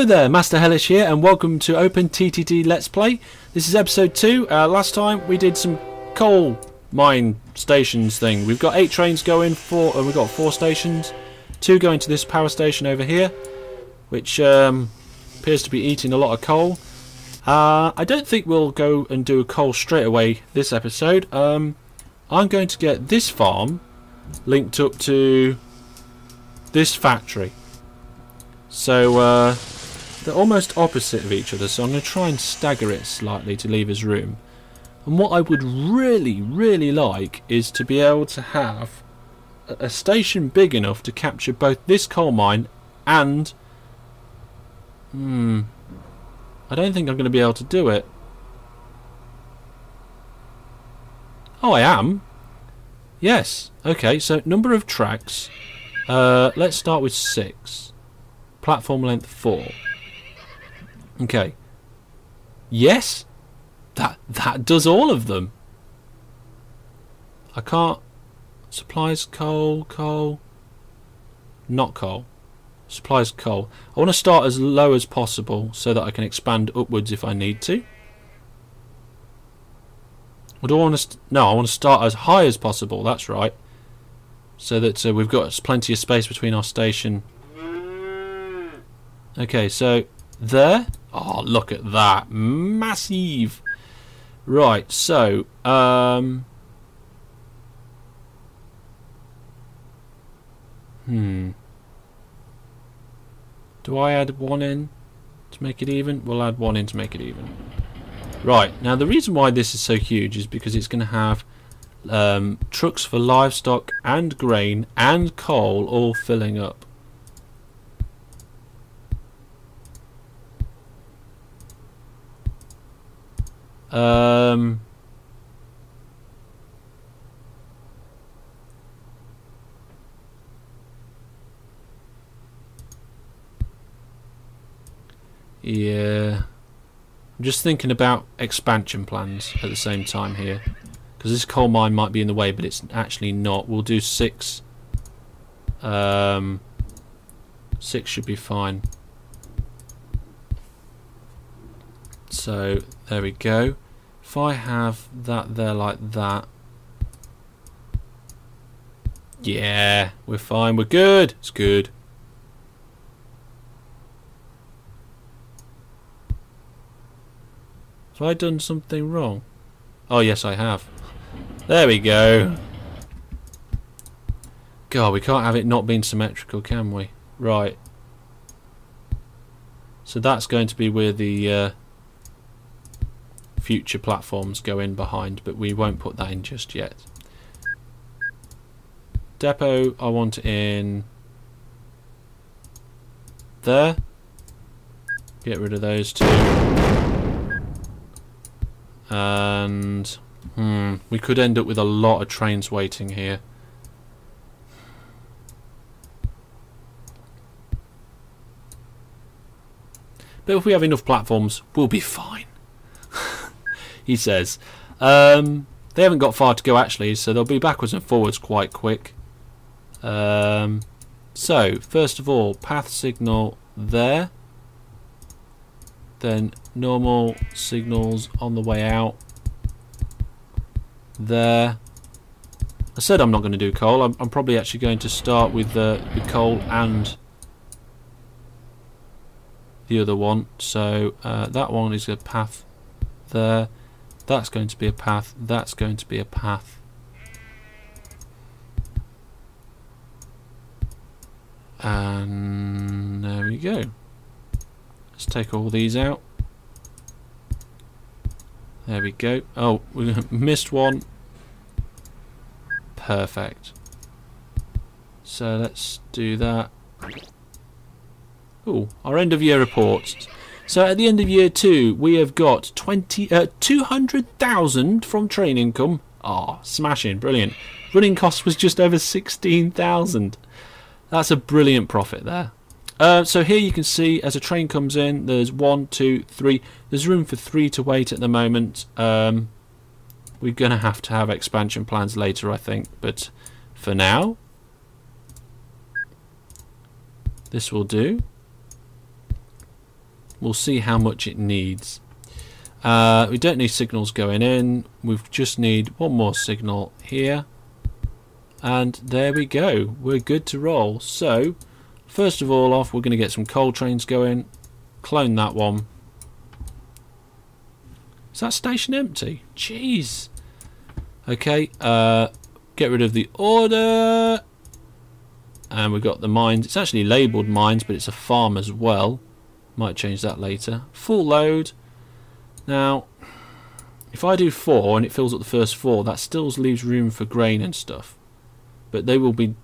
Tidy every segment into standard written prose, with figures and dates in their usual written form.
Hello there, Master Hellish here, and welcome to Open TTD Let's Play. This is episode 2. Last time we did some coal mine stations thing. We've got 8 trains going, we've got 4 stations. 2 going to this power station over here, which appears to be eating a lot of coal. I don't think we'll go and do a coal straight away this episode. I'm going to get this farm linked up to this factory. So they're almost opposite of each other, so I'm going to try and stagger it slightly to leave us room. And what I would really like is to be able to have a station big enough to capture both this coal mine and... I don't think I'm going to be able to do it. Oh, I am. Yes. Okay, so number of tracks. Let's start with 6. Platform length 4. Okay. Yes. That does all of them. I can't. Supplies coal. Not coal. Supplies coal. I want to start as low as possible so that I can expand upwards if I need to. Or do I want to? No, I want to start as high as possible. That's right. So that we've got plenty of space between our station. Okay, so there. Oh, look at that. Massive. Right, so do I add 1 in to make it even? We'll add 1 in to make it even. Right, now the reason why this is so huge is because it's going to have trucks for livestock and grain and coal all filling up. Yeah, I'm just thinking about expansion plans at the same time here, because this coal mine might be in the way, but it's actually not. We'll do 6. 6 should be fine. So there we go. If I have that there like that, yeah, we're fine. We're good. It's good. Have I done something wrong? Oh yes, I have. There we go. God, we can't have it not being symmetrical, can we? Right. So that's going to be where the future platforms go in behind, but we won't put that in just yet. Depot, I want it in there. Get rid of those 2. And we could end up with a lot of trains waiting here. But if we have enough platforms, we'll be fine. He says. They haven't got far to go actually, so they'll be backwards and forwards quite quick. So first of all, path signal there. Then normal signals on the way out there. I said I'm not going to do coal. I'm probably actually going to start with the coal and the other one. So that one is a path there. That's going to be a path. That's going to be a path. And there we go. Let's take all these out. There we go. Oh, we missed one. Perfect. So let's do that. Oh, our end of year reports. So at the end of year 2, we have got 200,000 from train income. Ah, smashing, brilliant. Running cost was just over 16,000. That's a brilliant profit there. So here you can see as a train comes in, there's 1, 2, 3. There's room for 3 to wait at the moment. We're going to have expansion plans later, I think. But for now, this will do. We'll see how much it needs. We don't need signals going in. We just need one more signal here. And there we go. We're good to roll. So, first of all off, we're going to get some coal trains going. Clone that one. Is that station empty? Jeez. Okay, get rid of the order. And we've got the mines. It's actually labelled mines, but it's a farm as well. Might change that later. Full load. Now, if I do 4 and it fills up the first 4, that still leaves room for grain and stuff. But they will be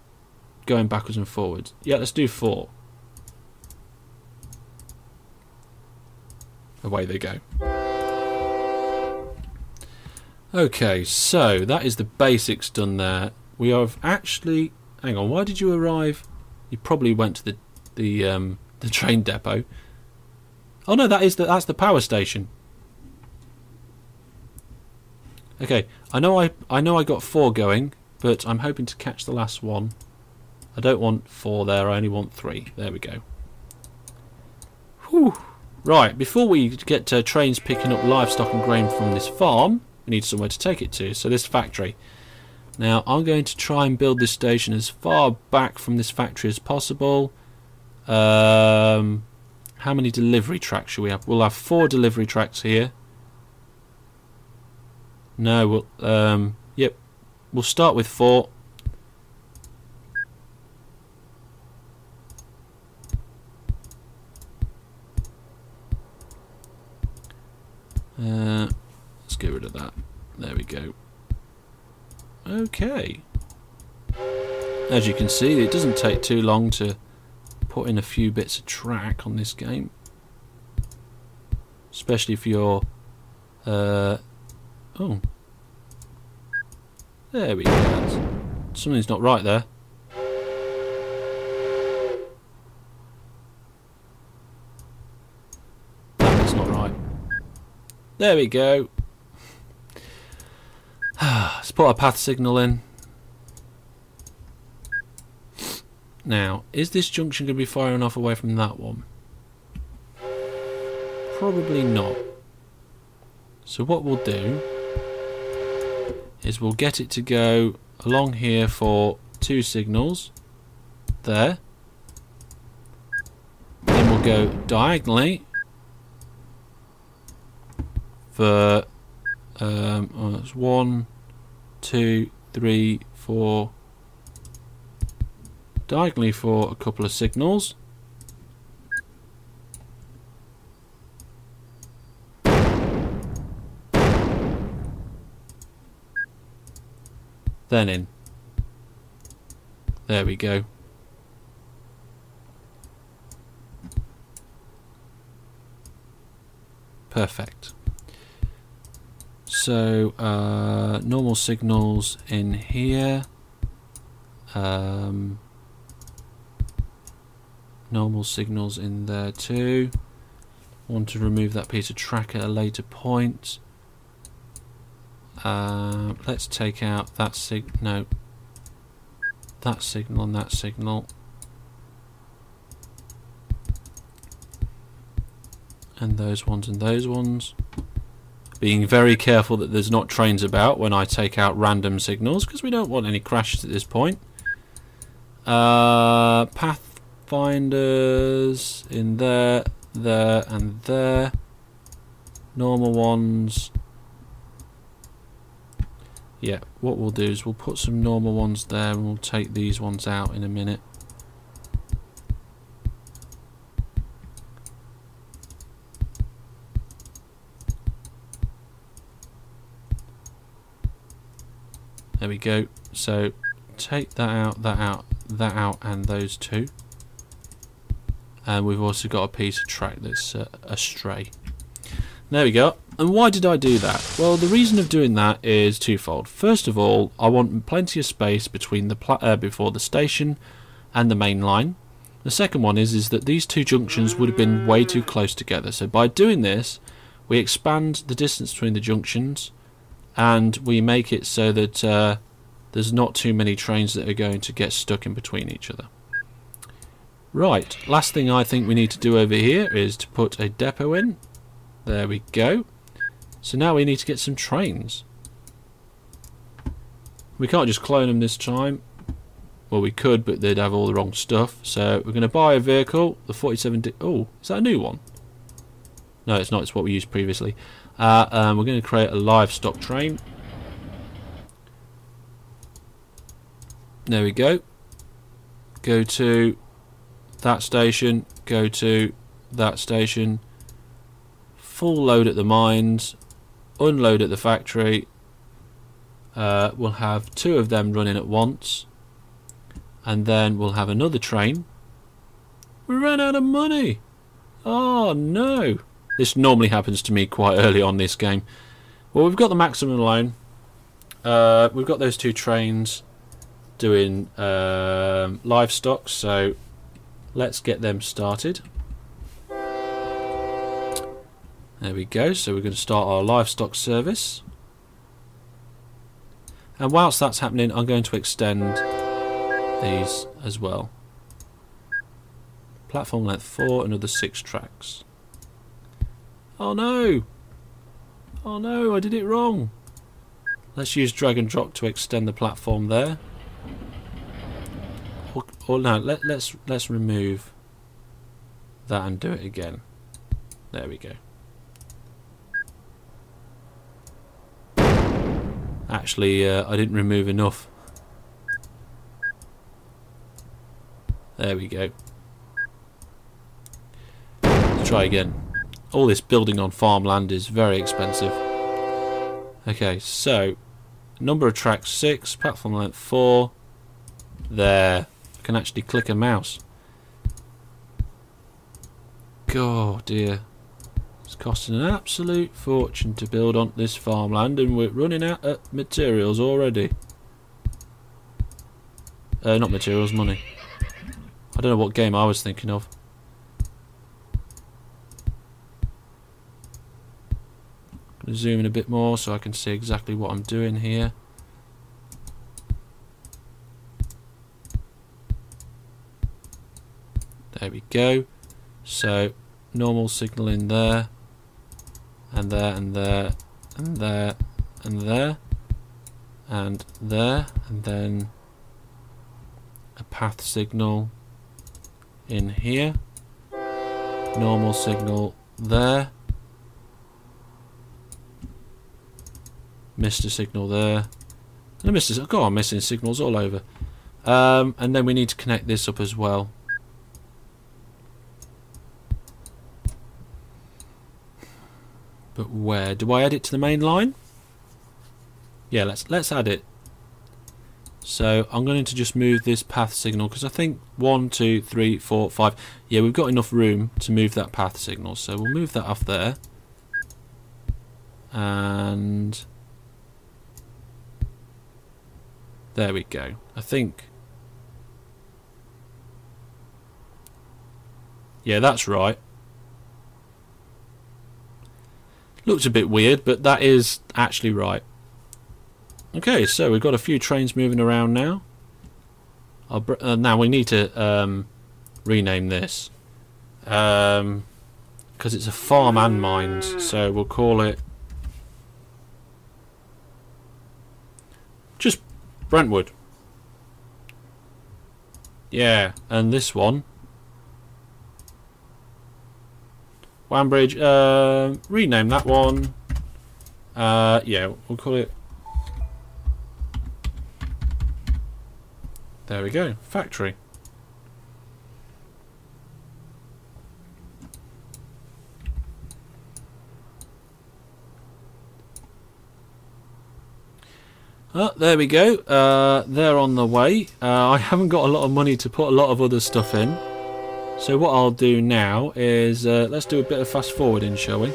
going backwards and forwards. Yeah, let's do 4. Away they go. Okay, so that is the basics done there. We have actually... Hang on, why did you arrive? You probably went to the train depot. Oh no, that's the power station. Okay, I know I got 4 going, but I'm hoping to catch the last one. I don't want 4 there, I only want 3. There we go. Whew. Right, before we get to trains picking up livestock and grain from this farm, we need somewhere to take it to, so this factory. Now, I'm going to try and build this station as far back from this factory as possible. How many delivery tracks should we have? We'll have 4 delivery tracks here. No, yep, we'll start with 4. Let's get rid of that. There we go. Okay. As you can see, it doesn't take too long to put in a few bits of track on this game. Especially if you're... oh. There we go. Something's not right there. That's not right. There we go. Let's put our path signal in. Now, is this junction going to be far enough away from that one? Probably not. So what we'll do is we'll get it to go along here for 2 signals. There. Then we'll go diagonally for it's 1, 2, 3, 4. Diagonally for a couple of signals. Then in. There we go. Perfect. So normal signals in here. Normal signals in there too. Want to remove that piece of track at a later point. Let's take out that that signal and that signal, and those ones. Being very careful that there's not trains about when I take out random signals, because we don't want any crashes at this point. Pathfinders in there, there and there. Normal ones. Yeah, what we'll do is we'll put some normal ones there and we'll take these ones out in a minute. There we go. So take that out, that out, that out, and those 2. And we've also got a piece of track that's astray. There we go. And why did I do that? Well, the reason of doing that is twofold. First of all, I want plenty of space between the before the station and the main line. The second one is that these 2 junctions would have been way too close together. So by doing this, we expand the distance between the junctions, and we make it so that there's not too many trains that are going to get stuck in between each other. Right, last thing I think we need to do over here is to put a depot in. There we go. So now we need to get some trains. We can't just clone them this time. Well, we could, but they'd have all the wrong stuff. So we're going to buy a vehicle, the 47D. Oh, is that a new one? No, it's not. It's what we used previously. We're going to create a livestock train. There we go. Go to that station. Go to that station. Full load at the mines. Unload at the factory. We'll have 2 of them running at once. And then we'll have another train. We ran out of money. Oh no. This normally happens to me quite early on this game. Well, we've got the maximum loan. We've got those 2 trains doing livestock, so let's get them started. There we go. So we're going to start our livestock service. And whilst that's happening, I'm going to extend these as well. Platform length 4, another 6 tracks. Oh no! Oh no, I did it wrong. Let's use drag and drop to extend the platform there. Or no, let's remove that and do it again. There we go. Actually, I didn't remove enough. There we go. Let's try again. All this building on farmland is very expensive. Okay, so number of tracks 6, platform length 4. There. I can actually click a mouse. God dear. It's costing an absolute fortune to build on this farmland, and we're running out of materials already. Not materials, money. I don't know what game I was thinking of. I'm going to zoom in a bit more so I can see exactly what I'm doing here. There we go. So normal signal in there, and there, and there, and there, and there, and there, and then a path signal in here, normal signal there, missed a signal there, and I missed a, God, I'm missing signals all over. And then we need to connect this up as well. But where do I add it to the main line? Yeah, let's add it. So I'm going to just move this path signal because I think 1, 2, 3, 4, 5. Yeah, we've got enough room to move that path signal. So we'll move that off there. And there we go. I think. Yeah, that's right. Looks a bit weird, but that is actually right. Okay, so we've got a few trains moving around now. Now we need to rename this because it's a farm and mines, so we'll call it just Brentwood. Yeah, and this one Wambridge, rename that one. Yeah, we'll call it. There we go, factory. There we go. They're on the way. I haven't got a lot of money to put a lot of other stuff in. So what I'll do now is let's do a bit of fast forwarding, shall we?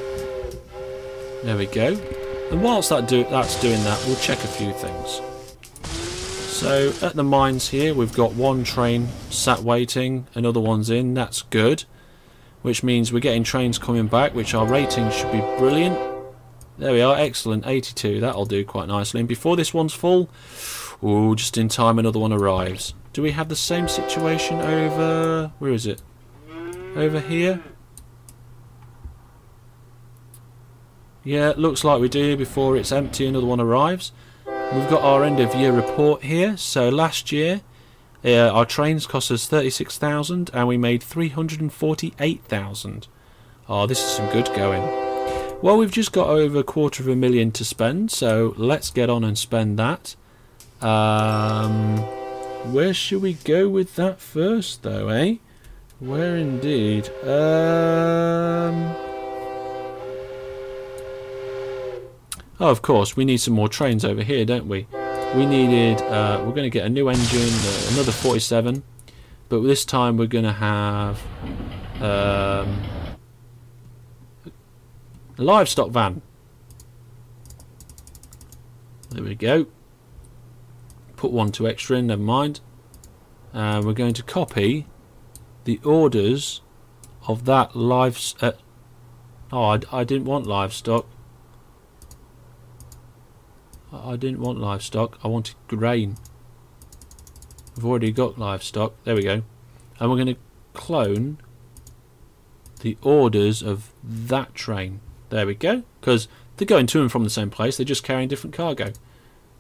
There we go. And whilst that's doing that, we'll check a few things. So at the mines here, we've got one train sat waiting, another one's in. That's good, which means we're getting trains coming back, which our rating should be brilliant. There we are, excellent, 82. That'll do quite nicely. And before this one's full, ooh, just in time, another one arrives. Do we have the same situation over... where is it? Over here? Yeah, it looks like we do before it's empty another one arrives. We've got our end of year report here. So last year our trains cost us 36,000 and we made 348,000. Oh, this is some good going. Well, we've just got over $250,000 to spend, so let's get on and spend that. Where should we go with that first though, eh? Where indeed? Oh, of course, we need some more trains over here, don't we? We needed, we're going to get a new engine, another 47, but this time we're going to have a livestock van. There we go. Put one to extra in, never mind. We're going to copy the orders of that oh, I didn't want livestock. I didn't want livestock, I wanted grain. I've already got livestock, there we go. And we're going to clone the orders of that train. There we go, because they're going to and from the same place, they're just carrying different cargo.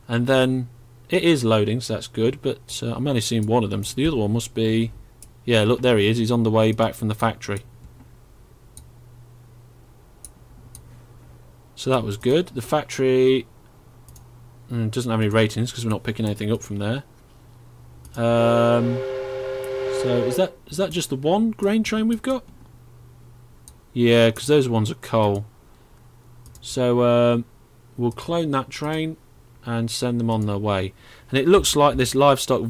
And then it is loading, so that's good, but I'm only seeing one of them, so the other one must be... yeah, look, there he is, he's on the way back from the factory. So that was good. The factory... doesn't have any ratings because we're not picking anything up from there. So is that just the one grain train we've got? Yeah, because those ones are coal. So we'll clone that train and send them on their way. And it looks like this livestock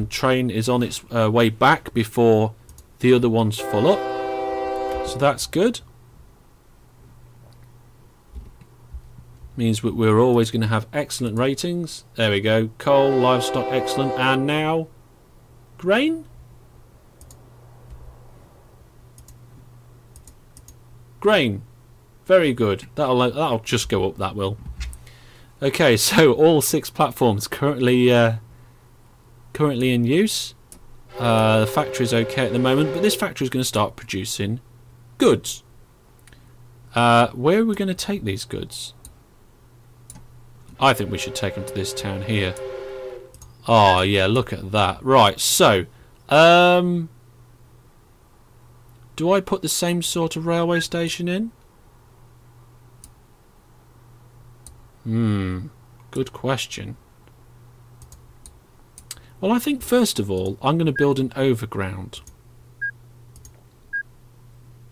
train is on its way back before the other one's full up. So that's good. Means we're always going to have excellent ratings. There we go. Coal, livestock, excellent. And now, grain? Grain. Very good. That'll just go up, that will. Okay, so all 6 platforms currently in use. The factory's okay at the moment, but this factory is going to start producing goods. Where are we going to take these goods? I think we should take them to this town here. Oh yeah, look at that. Right, so do I put the same sort of railway station in? Good question. Well, I think first of all I'm going to build an overground.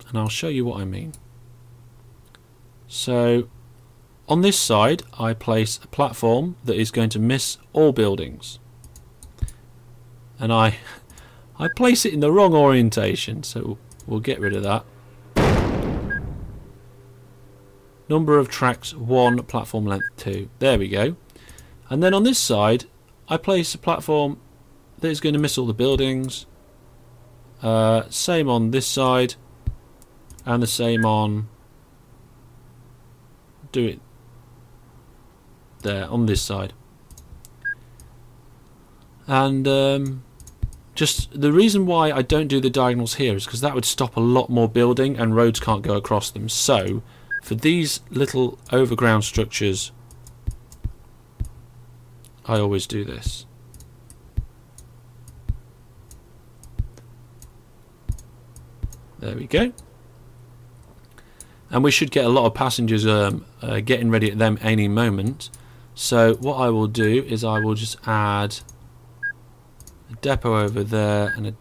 And I'll show you what I mean. So on this side, I place a platform that is going to miss all buildings. And I place it in the wrong orientation, so we'll get rid of that. Number of tracks 1, platform length 2. There we go. And then on this side, I place a platform that is going to miss all the buildings. Same on this side, and the same on... do it there on this side. And just the reason why I don't do the diagonals here is because that would stop a lot more building and roads can't go across them. So for these little overground structures, I always do this. There we go. And we should get a lot of passengers getting ready at them any moment. So what I will do is I will just add a depot over there and a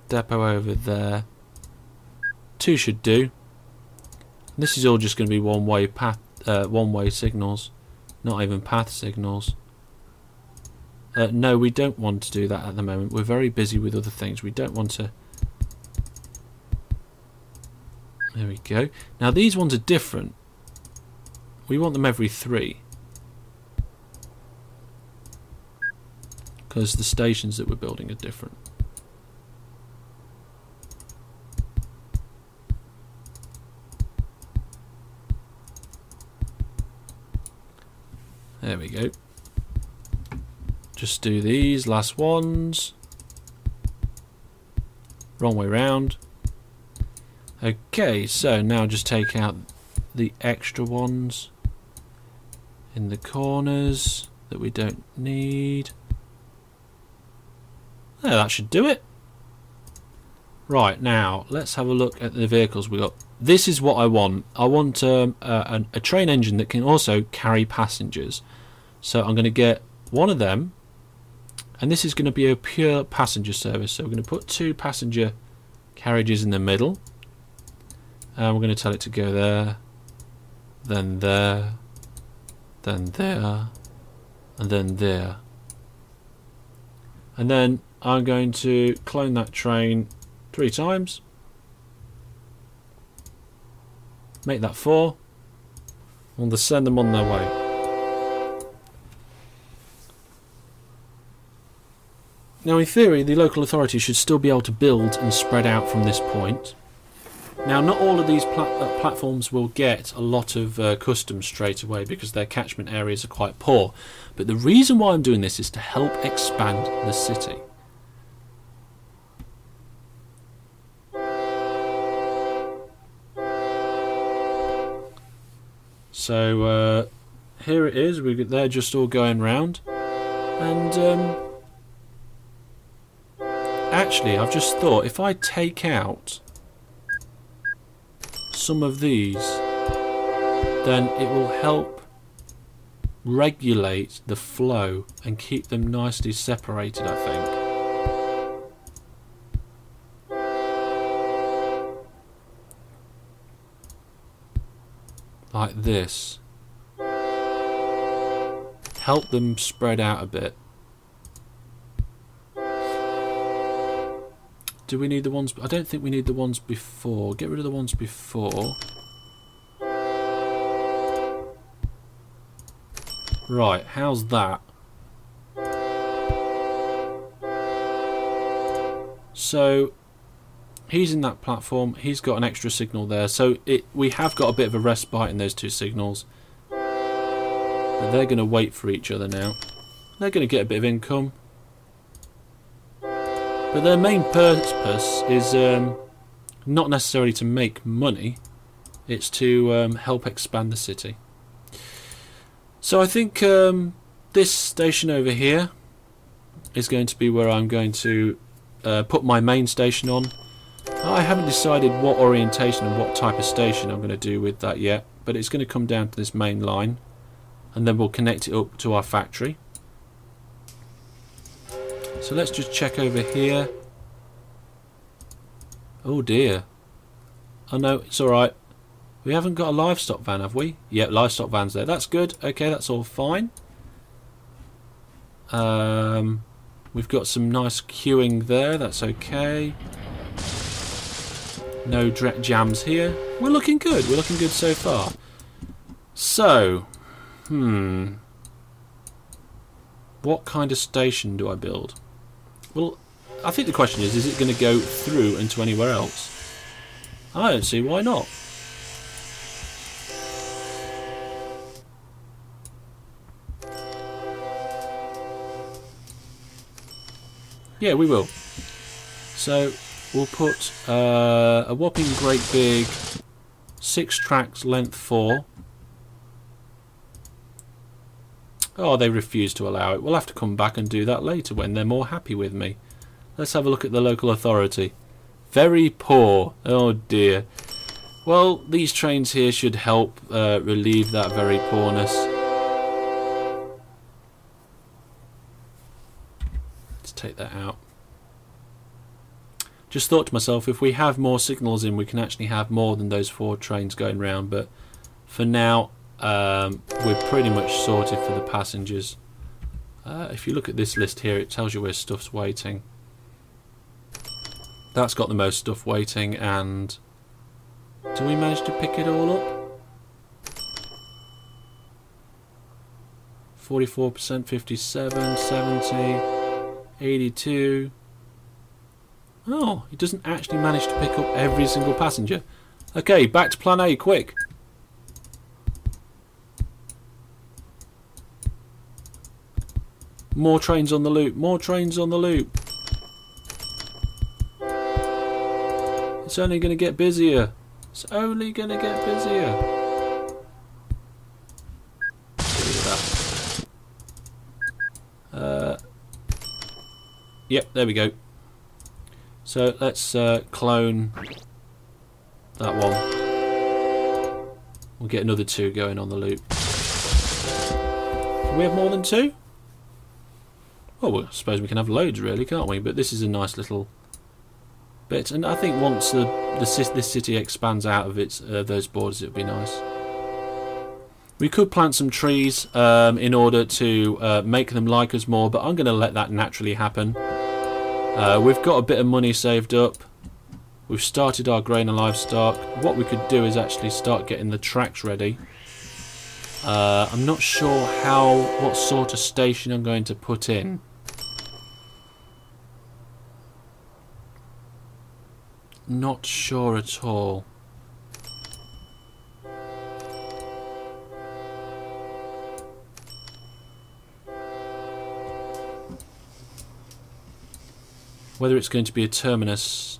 depot over there. 2 should do. This is all just going to be one-way path, one-way signals, not even path signals. No, we don't want to do that at the moment. We're very busy with other things. We don't want to. There we go. Now these ones are different. We want them every 3. Because the stations that we're building are different. There we go. Just do these last ones. Wrong way round. Okay, so now just take out the extra ones in the corners that we don't need. There, that should do it. Right, now let's have a look at the vehicles we got. This is what I want. I want a train engine that can also carry passengers. So I'm going to get one of them, and this is going to be a pure passenger service. So we're going to put 2 passenger carriages in the middle, and we're going to tell it to go there, then there, then there, and then there. And then I'm going to clone that train 3 times, make that 4, and we'll send them on their way. Now in theory the local authority should still be able to build and spread out from this point. Now not all of these platforms will get a lot of customs straight away because their catchment areas are quite poor, but the reason why I'm doing this is to help expand the city. So here it is, they're just all going round, and actually I've just thought if I take out some of these, then it will help regulate the flow and keep them nicely separated, I think. Like this. Help them spread out a bit. Do we need the ones? I don't think we need the ones before. Get rid of the ones before. Right, how's that? So he's in that platform, he's got an extra signal there, so we have got a bit of a respite in those 2 signals. But they're going to wait for each other now. They're going to get a bit of income. But their main purpose is not necessarily to make money, it's to help expand the city. So I think this station over here is going to be where I'm going to put my main station on. I haven't decided what orientation and what type of station I'm going to do with that yet, but it's going to come down to this main line, and then we'll connect it up to our factory. So let's just check over here. Oh dear. Oh no, it's alright. We haven't got a livestock van, have we? Yeah, livestock van's there. That's good. Okay, that's all fine. We've got some nice queuing there. That's okay. No jams here. We're looking good. We're looking good so far. So, what kind of station do I build? Well, I think the question is it going to go through into anywhere else? I don't see why not. Yeah, we will. So we'll put a whopping great big 6 tracks, length 4. Oh, they refuse to allow it. We'll have to come back and do that later when they're more happy with me. Let's have a look at the local authority. Very poor. Oh dear. Well, these trains here should help relieve that very poorness. Let's take that out. Just thought to myself, if we have more signals in, we can actually have more than those 4 trains going round. But for now, we're pretty much sorted for the passengers. If you look at this list here, it tells you where stuff's waiting. That's got the most stuff waiting, and do we manage to pick it all up? 44%, 57, 70, 82. Oh, he doesn't actually manage to pick up every single passenger. Okay, back to plan A, quick. More trains on the loop, more trains on the loop. It's only going to get busier. It's only going to get busier. Look at that. Yep, there we go. So let's clone that one. We'll get another 2 going on the loop. Can we have more than 2? Well, I suppose we can have loads, really, can't we? But this is a nice little bit, and I think once this city expands out of its those borders, it'll be nice. We could plant some trees in order to make them like us more, but I'm going to let that naturally happen. We've got a bit of money saved up. We've started our grain and livestock. What we could do is actually start getting the tracks ready. I'm not sure what sort of station I'm going to put in. Not sure at all. Whether it's going to be a terminus,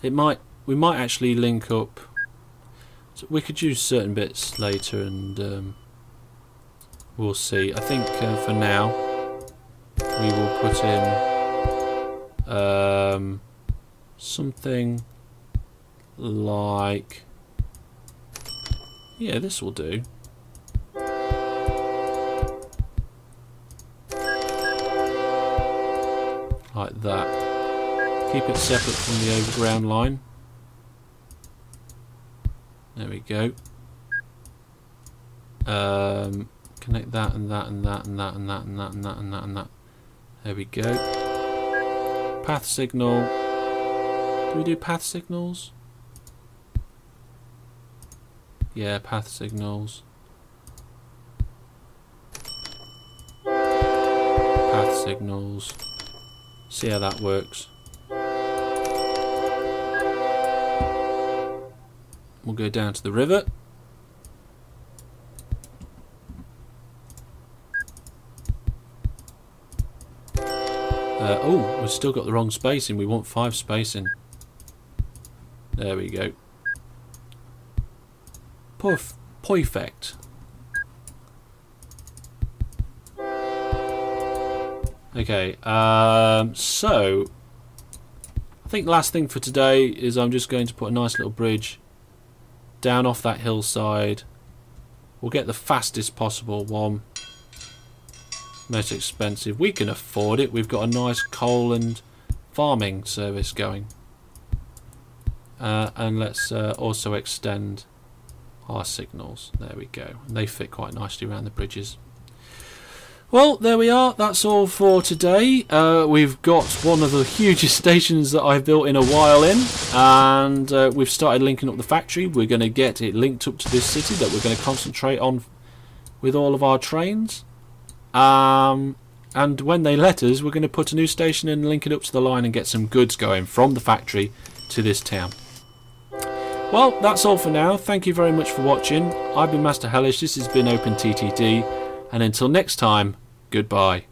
we might actually link up. So we could use certain bits later, and we'll see. I think for now we will put in something like, yeah, this will do. Like that. Keep it separate from the overground line. There we go. Connect that and that and that and that and that and that and that and that and that. There we go. Path signal. Do we do path signals? Yeah, path signals. Path signals. See how that works. We'll go down to the river. Oh, we've still got the wrong spacing. We want 5 spacing. There we go. Perfect. Okay, so I think last thing for today is I'm just going to put a nice little bridge down off that hillside. We'll get the fastest possible one. Most expensive. We can afford it. We've got a nice coal and farming service going. And let's also extend our signals. There we go. And they fit quite nicely around the bridges. Well, there we are. That's all for today. We've got one of the hugest stations that I've built in a while in, and we've started linking up the factory. We're going to get it linked up to this city that we're going to concentrate on with all of our trains. And when they let us, we're going to put a new station and link it up to the line and get some goods going from the factory to this town. Well, that's all for now. Thank you very much for watching. I've been Master Hellish. This has been Open TTD, and until next time, goodbye.